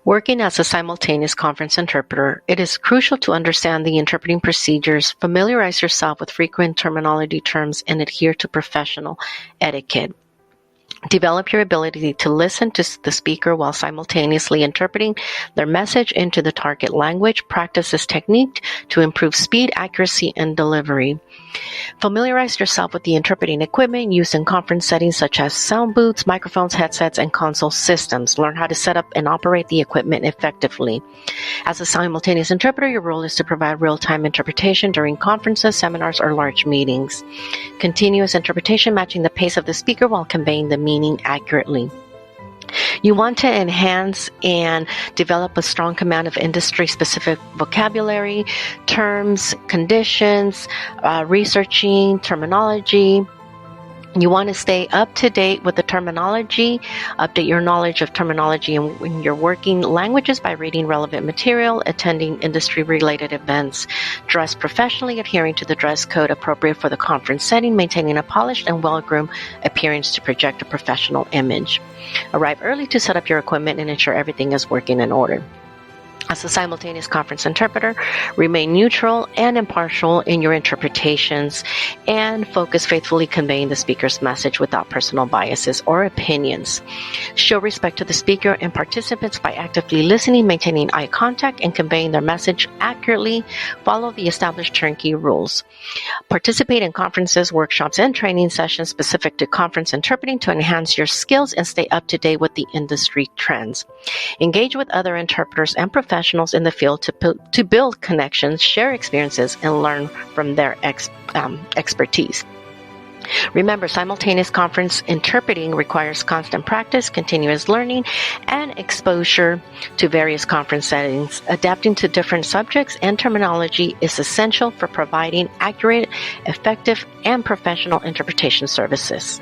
Working as a simultaneous conference interpreter, it is crucial to understand the interpreting procedures, familiarize yourself with frequent terminology terms, and adhere to professional etiquette. Develop your ability to listen to the speaker while simultaneously interpreting their message into the target language. Practice this technique to improve speed, accuracy, and delivery. Familiarize yourself with the interpreting equipment used in conference settings such as sound booths, microphones, headsets, and console systems. Learn how to set up and operate the equipment effectively. As a simultaneous interpreter, your role is to provide real-time interpretation during conferences, seminars, or large meetings. Continuous interpretation matching the pace of the speaker while conveying the meaning accurately. You want to enhance and develop a strong command of industry-specific vocabulary, terms, conditions, researching terminology. You want to stay up to date with the terminology, update your knowledge of terminology in your working languages by reading relevant material, attending industry-related events, dress professionally, adhering to the dress code appropriate for the conference setting, maintaining a polished and well-groomed appearance to project a professional image. Arrive early to set up your equipment and ensure everything is working in order. As a simultaneous conference interpreter, remain neutral and impartial in your interpretations and focus faithfully conveying the speaker's message without personal biases or opinions. Show respect to the speaker and participants by actively listening, maintaining eye contact, and conveying their message accurately. Follow the established turnkey rules. Participate in conferences, workshops, and training sessions specific to conference interpreting to enhance your skills and stay up to date with the industry trends. Engage with other interpreters and professionals in the field to build connections, share experiences, and learn from their expertise. Remember, simultaneous conference interpreting requires constant practice, continuous learning, and exposure to various conference settings. Adapting to different subjects and terminology is essential for providing accurate, effective, and professional interpretation services.